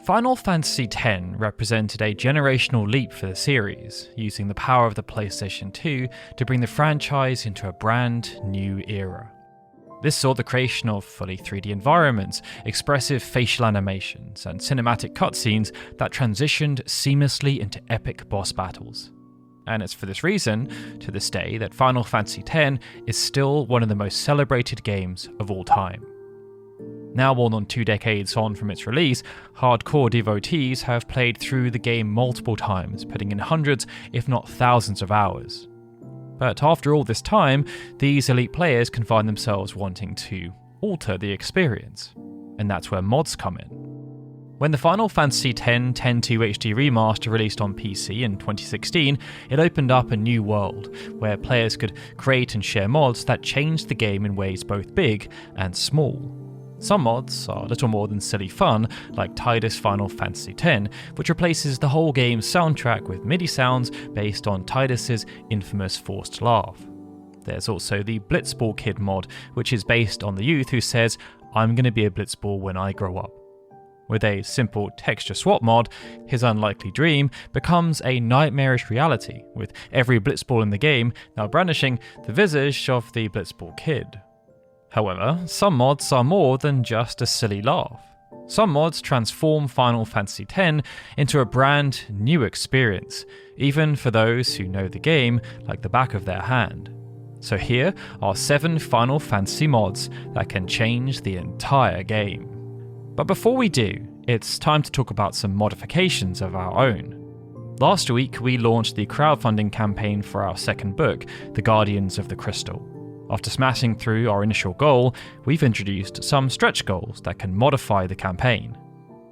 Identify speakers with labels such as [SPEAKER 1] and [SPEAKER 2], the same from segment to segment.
[SPEAKER 1] Final Fantasy X represented a generational leap for the series, using the power of the PlayStation 2 to bring the franchise into a brand new era. This saw the creation of fully 3D environments, expressive facial animations, and cinematic cutscenes that transitioned seamlessly into epic boss battles. And it's for this reason, to this day, that Final Fantasy X is still one of the most celebrated games of all time. Now more than 2 decades on from its release, hardcore devotees have played through the game multiple times, putting in hundreds, if not thousands of hours. But after all this time, these elite players can find themselves wanting to alter the experience, and that's where mods come in. When the Final Fantasy X 10.2 HD Remaster released on PC in 2016, it opened up a new world, where players could create and share mods that changed the game in ways both big and small. Some mods are little more than silly fun, like Tidus Final Fantasy X, which replaces the whole game's soundtrack with MIDI sounds based on Tidus's infamous forced laugh. There's also the Blitzball Kid mod, which is based on the youth who says, "I'm gonna be a blitzball when I grow up." With a simple texture swap mod, his unlikely dream becomes a nightmarish reality, with every blitzball in the game now brandishing the visage of the Blitzball Kid. However, some mods are more than just a silly laugh. Some mods transform Final Fantasy X into a brand new experience, even for those who know the game like the back of their hand. So here are 7 Final Fantasy mods that can change the entire game. But before we do, it's time to talk about some modifications of our own. Last week we launched the crowdfunding campaign for our second book, The Guardians of the Crystal. After smashing through our initial goal, we've introduced some stretch goals that can modify the campaign.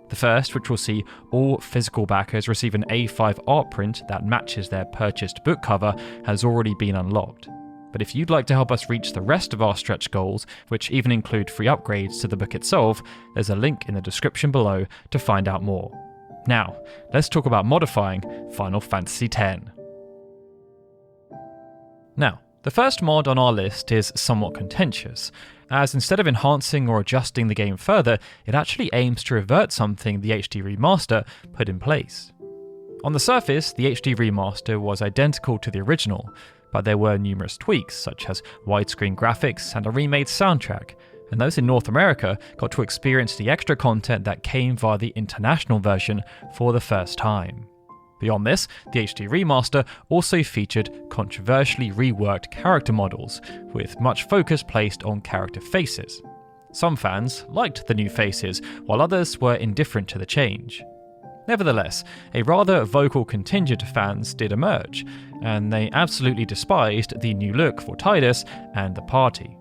[SPEAKER 1] The first, which will see all physical backers receive an A5 art print that matches their purchased book cover, has already been unlocked. But if you'd like to help us reach the rest of our stretch goals, which even include free upgrades to the book itself, there's a link in the description below to find out more. Now, let's talk about modifying Final Fantasy X. Now, the first mod on our list is somewhat contentious, as instead of enhancing or adjusting the game further, it actually aims to revert something the HD Remaster put in place. On the surface, the HD Remaster was identical to the original, but there were numerous tweaks, such as widescreen graphics and a remade soundtrack, and those in North America got to experience the extra content that came via the international version for the first time. Beyond this, the HD Remaster also featured controversially reworked character models, with much focus placed on character faces. Some fans liked the new faces, while others were indifferent to the change. Nevertheless, a rather vocal contingent of fans did emerge, and they absolutely despised the new look for Tidus and the party.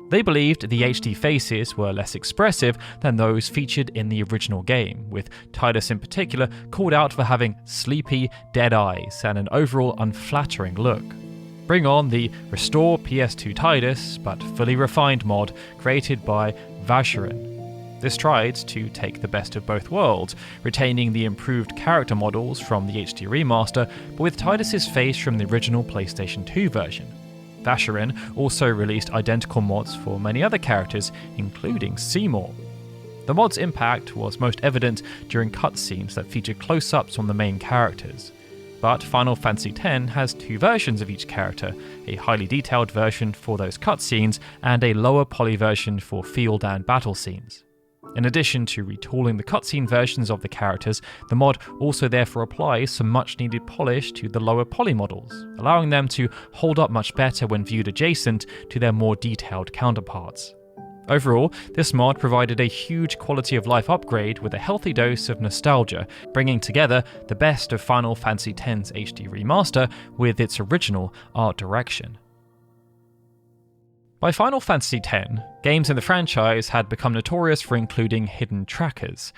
[SPEAKER 1] They believed the HD faces were less expressive than those featured in the original game, with Tidus in particular called out for having sleepy, dead eyes and an overall unflattering look. Bring on the Restore PS2 Tidus, but fully refined mod created by Vacheron. This tried to take the best of both worlds, retaining the improved character models from the HD Remaster, but with Tidus's face from the original PlayStation 2 version. Vacheron also released identical mods for many other characters, including Seymour. The mod's impact was most evident during cutscenes that featured close-ups on the main characters. But Final Fantasy X has 2 versions of each character, a highly detailed version for those cutscenes and a lower poly version for field and battle scenes. In addition to retooling the cutscene versions of the characters, the mod also therefore applies some much needed polish to the lower poly models, allowing them to hold up much better when viewed adjacent to their more detailed counterparts. Overall, this mod provided a huge quality of life upgrade with a healthy dose of nostalgia, bringing together the best of Final Fantasy X's HD Remaster with its original art direction. By Final Fantasy X, games in the franchise had become notorious for including hidden trackers.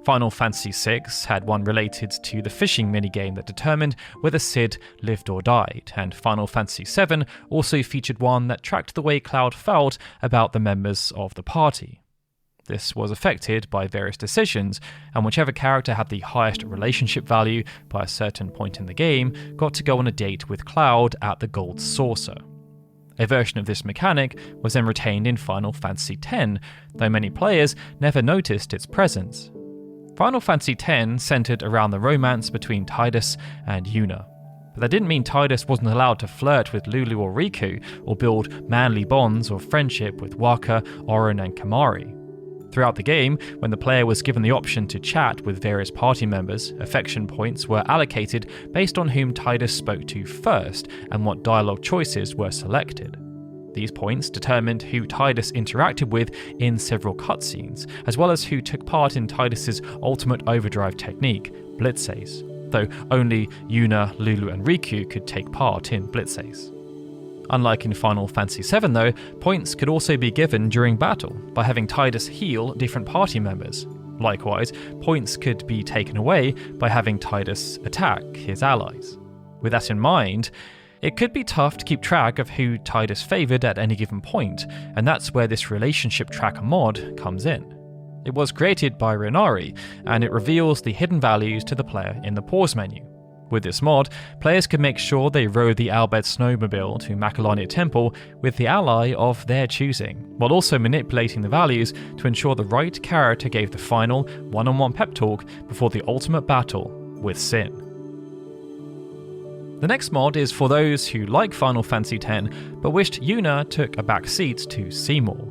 [SPEAKER 1] Final Fantasy VI had one related to the fishing minigame that determined whether Cid lived or died, and Final Fantasy VII also featured one that tracked the way Cloud felt about the members of the party. This was affected by various decisions, and whichever character had the highest relationship value by a certain point in the game got to go on a date with Cloud at the Gold Saucer. A version of this mechanic was then retained in Final Fantasy X, though many players never noticed its presence. Final Fantasy X centered around the romance between Tidus and Yuna. But that didn't mean Tidus wasn't allowed to flirt with Lulu or Riku, or build manly bonds or friendship with Waka, Auron and Kamari. Throughout the game, when the player was given the option to chat with various party members, affection points were allocated based on whom Tidus spoke to first and what dialogue choices were selected. These points determined who Tidus interacted with in several cutscenes, as well as who took part in Tidus's ultimate overdrive technique, Blitzace, though only Yuna, Lulu and Riku could take part in Blitzace. Unlike in Final Fantasy VII though, points could also be given during battle, by having Tidus heal different party members. Likewise, points could be taken away by having Tidus attack his allies. With that in mind, it could be tough to keep track of who Tidus favoured at any given point, and that's where this relationship tracker mod comes in. It was created by Renari, and it reveals the hidden values to the player in the pause menu. With this mod, players can make sure they rode the Albed snowmobile to Macalania Temple with the ally of their choosing, while also manipulating the values to ensure the right character gave the final one-on-one pep talk before the ultimate battle with Sin. The next mod is for those who like Final Fantasy X but wished Yuna took a back seat to Seymour.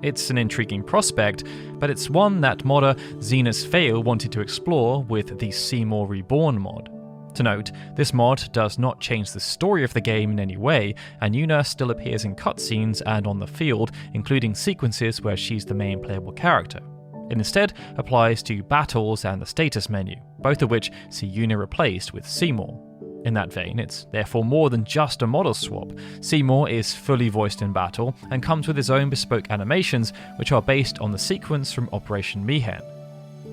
[SPEAKER 1] It's an intriguing prospect, but it's one that modder Zenas Fail wanted to explore with the Seymour Reborn mod. To note, this mod does not change the story of the game in any way, and Yuna still appears in cutscenes and on the field, including sequences where she's the main playable character. It instead applies to battles and the status menu, both of which see Yuna replaced with Seymour. In that vein, it's therefore more than just a model swap. Seymour is fully voiced in battle and comes with his own bespoke animations, which are based on the sequence from Operation Mi'ihen.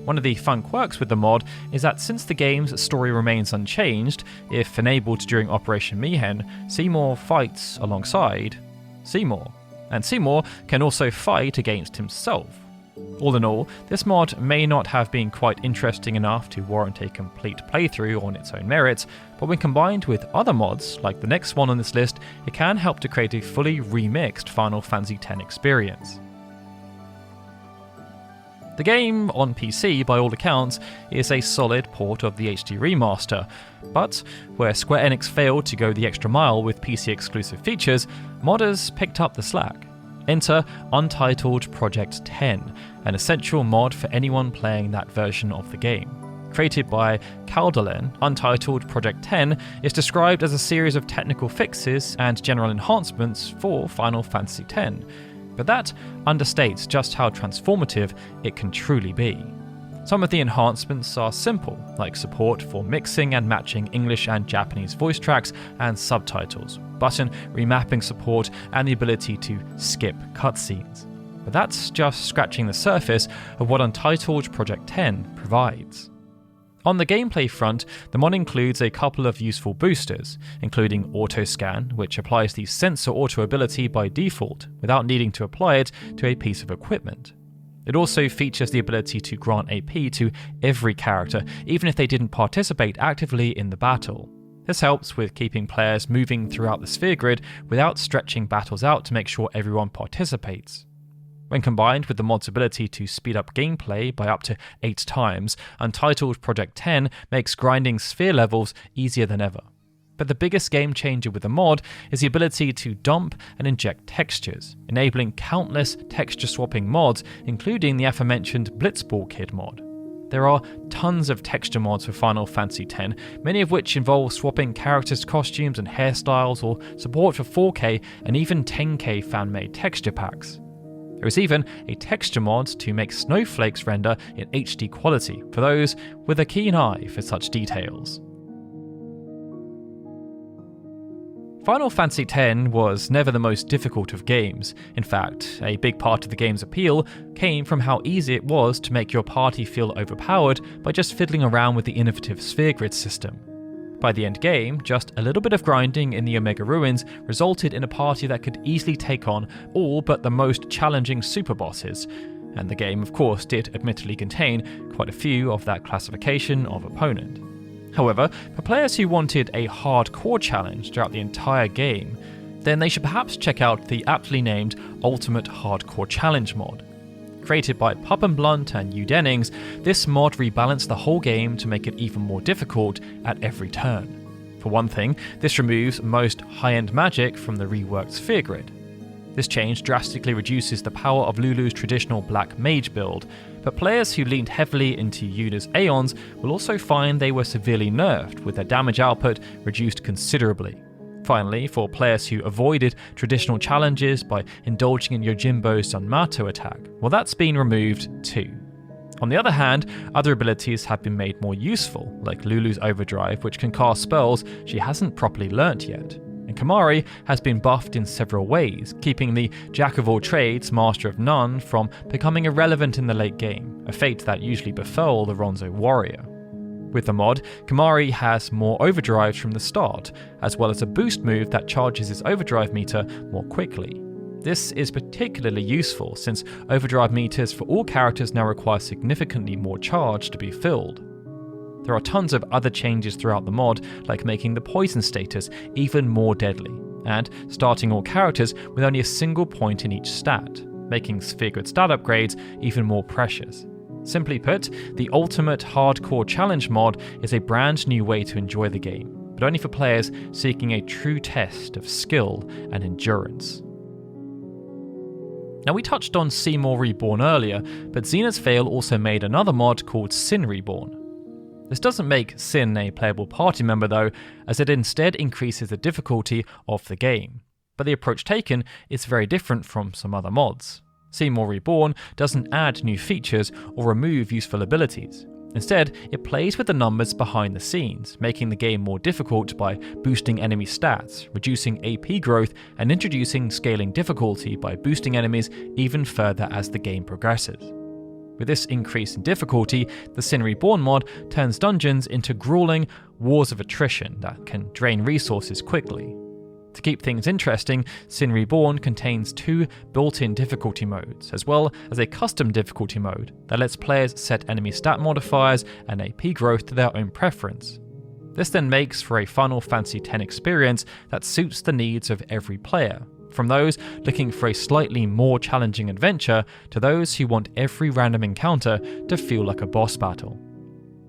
[SPEAKER 1] One of the fun quirks with the mod is that since the game's story remains unchanged, if enabled during Operation Mi'ihen, Seymour fights alongside Seymour, and Seymour can also fight against himself. All in all, this mod may not have been quite interesting enough to warrant a complete playthrough on its own merits, but when combined with other mods, like the next one on this list, it can help to create a fully remixed Final Fantasy X experience. The game, on PC by all accounts, is a solid port of the HD Remaster, but where Square Enix failed to go the extra mile with PC exclusive features, modders picked up the slack. Enter Untitled Project X, an essential mod for anyone playing that version of the game. Created by Calderlen, Untitled Project X is described as a series of technical fixes and general enhancements for Final Fantasy X, but that understates just how transformative it can truly be. Some of the enhancements are simple, like support for mixing and matching English and Japanese voice tracks and subtitles, button remapping support, and the ability to skip cutscenes. But that's just scratching the surface of what Untitled Project X provides. On the gameplay front, the mod includes a couple of useful boosters, including Auto Scan, which applies the sensor auto ability by default without needing to apply it to a piece of equipment. It also features the ability to grant AP to every character, even if they didn't participate actively in the battle. This helps with keeping players moving throughout the sphere grid without stretching battles out to make sure everyone participates. When combined with the mod's ability to speed up gameplay by up to 8 times, Untitled Project X makes grinding sphere levels easier than ever. But the biggest game changer with the mod is the ability to dump and inject textures, enabling countless texture swapping mods, including the aforementioned Blitzball Kid mod. There are tons of texture mods for Final Fantasy X, many of which involve swapping characters' costumes and hairstyles, or support for 4K and even 10K fan-made texture packs. There is even a texture mod to make snowflakes render in HD quality for those with a keen eye for such details. Final Fantasy X was never the most difficult of games. In fact, a big part of the game's appeal came from how easy it was to make your party feel overpowered by just fiddling around with the innovative sphere grid system. By the end game, just a little bit of grinding in the Omega Ruins resulted in a party that could easily take on all but the most challenging super bosses, and the game of course did admittedly contain quite a few of that classification of opponent. However, for players who wanted a hardcore challenge throughout the entire game, then they should perhaps check out the aptly named Ultimate Hardcore Challenge mod. Created by Pup and Blunt and Hugh Dennings, this mod rebalanced the whole game to make it even more difficult at every turn. For one thing, this removes most high-end magic from the reworked sphere grid. This change drastically reduces the power of Lulu's traditional black mage build, but players who leaned heavily into Yuna's Aeons will also find they were severely nerfed, with their damage output reduced considerably. Finally, for players who avoided traditional challenges by indulging in Yojimbo's Zanmato attack, well, that's been removed too. On the other hand, other abilities have been made more useful, like Lulu's Overdrive, which can cast spells she hasn't properly learnt yet. And Kimahri has been buffed in several ways, keeping the jack of all trades, master of none, from becoming irrelevant in the late game, a fate that usually befell the Ronso warrior. With the mod, Kimahri has more overdrives from the start, as well as a boost move that charges its overdrive meter more quickly. This is particularly useful since overdrive meters for all characters now require significantly more charge to be filled. There are tons of other changes throughout the mod, like making the poison status even more deadly, and starting all characters with only a single point in each stat, making sphere grid stat upgrades even more precious. Simply put, the ultimate hardcore challenge mod is a brand new way to enjoy the game, but only for players seeking a true test of skill and endurance. Now, we touched on Seymour Reborn earlier, but Xena's Veil also made another mod called Sin Reborn. This doesn't make Sin a playable party member though, as it instead increases the difficulty of the game. But the approach taken is very different from some other mods. Seymour Reborn doesn't add new features or remove useful abilities. Instead, it plays with the numbers behind the scenes, making the game more difficult by boosting enemy stats, reducing AP growth, and introducing scaling difficulty by boosting enemies even further as the game progresses. With this increase in difficulty, the Sin Reborn mod turns dungeons into grueling wars of attrition that can drain resources quickly. To keep things interesting, Sin Reborn contains 2 built-in difficulty modes, as well as a custom difficulty mode that lets players set enemy stat modifiers and AP growth to their own preference. This then makes for a Final Fantasy X experience that suits the needs of every player, from those looking for a slightly more challenging adventure to those who want every random encounter to feel like a boss battle.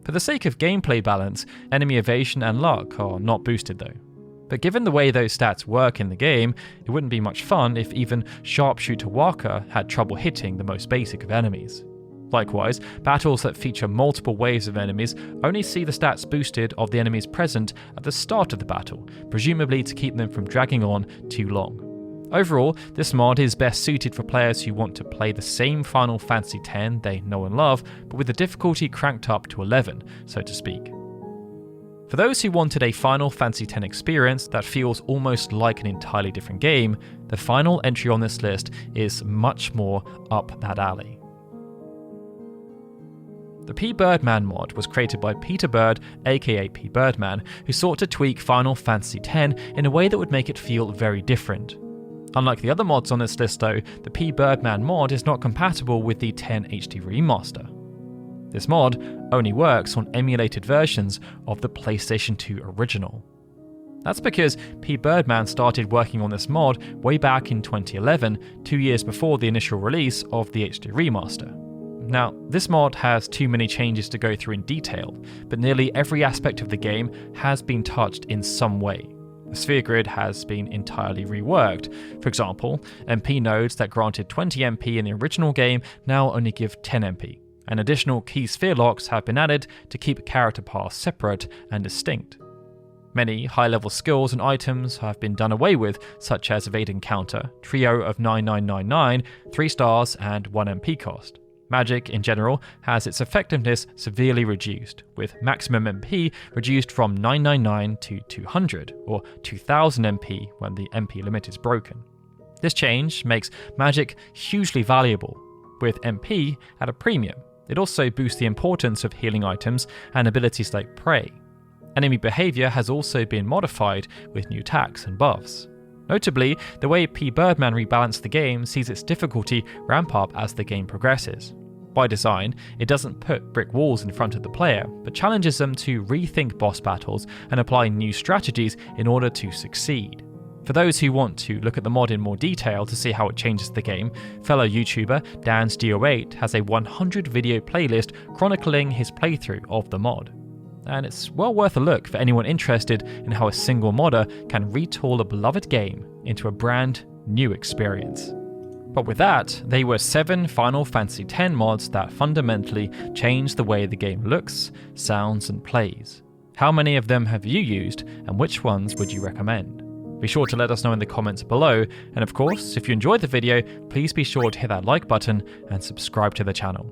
[SPEAKER 1] For the sake of gameplay balance, enemy evasion and luck are not boosted though. But given the way those stats work in the game, it wouldn't be much fun if even Sharpshooter Waka had trouble hitting the most basic of enemies. Likewise, battles that feature multiple waves of enemies only see the stats boosted of the enemies present at the start of the battle, presumably to keep them from dragging on too long. Overall, this mod is best suited for players who want to play the same Final Fantasy X they know and love, but with the difficulty cranked up to 11, so to speak. For those who wanted a Final Fantasy X experience that feels almost like an entirely different game, the final entry on this list is much more up that alley. The PBirdman mod was created by Peter Bird, aka PBirdman, who sought to tweak Final Fantasy X in a way that would make it feel very different. Unlike the other mods on this list though, the PBirdman mod is not compatible with the 10 HD Remaster. This mod only works on emulated versions of the PlayStation 2 original. That's because PBirdman started working on this mod way back in 2011, 2 years before the initial release of the HD Remaster. Now, this mod has too many changes to go through in detail, but nearly every aspect of the game has been touched in some way. The sphere grid has been entirely reworked. For example, MP nodes that granted 20 MP in the original game now only give 10 MP, and additional key sphere locks have been added to keep character paths separate and distinct. Many high-level skills and items have been done away with, such as Evade Encounter, Trio of 9999, 3 stars and 1 MP cost. Magic, in general, has its effectiveness severely reduced, with maximum MP reduced from 999 to 200, or 2000 MP when the MP limit is broken. This change makes magic hugely valuable, with MP at a premium. It also boosts the importance of healing items and abilities like Prey. Enemy behaviour has also been modified with new attacks and buffs. Notably, the way PBirdman rebalanced the game sees its difficulty ramp up as the game progresses. By design, it doesn't put brick walls in front of the player, but challenges them to rethink boss battles and apply new strategies in order to succeed. For those who want to look at the mod in more detail to see how it changes the game, fellow YouTuber DansDO8 has a 100 video playlist chronicling his playthrough of the mod. And it's well worth a look for anyone interested in how a single modder can retool a beloved game into a brand new experience. But with that, they were 7 Final Fantasy X mods that fundamentally changed the way the game looks, sounds, and plays. How many of them have you used, and which ones would you recommend? Be sure to let us know in the comments below, and of course, if you enjoyed the video, please be sure to hit that like button and subscribe to the channel.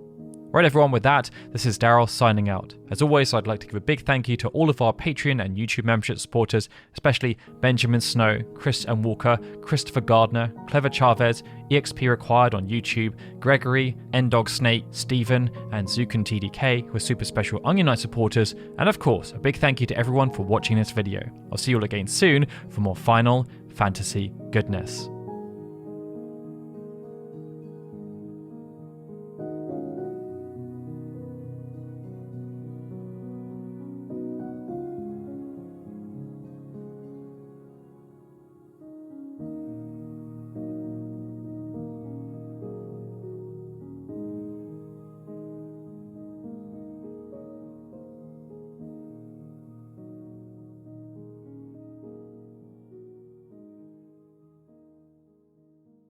[SPEAKER 1] Right everyone, with that, this is Darryl signing out. As always, I'd like to give a big thank you to all of our Patreon and YouTube membership supporters, especially Benjamin Snow, Chris M. Walker, Christopher Gardner, Clever Chavez, EXP Required on YouTube, Gregory, Ndog Snake, Stephen, and Zukin TDK, who are super special Onion Knight supporters, and of course, a big thank you to everyone for watching this video. I'll see you all again soon for more Final Fantasy goodness.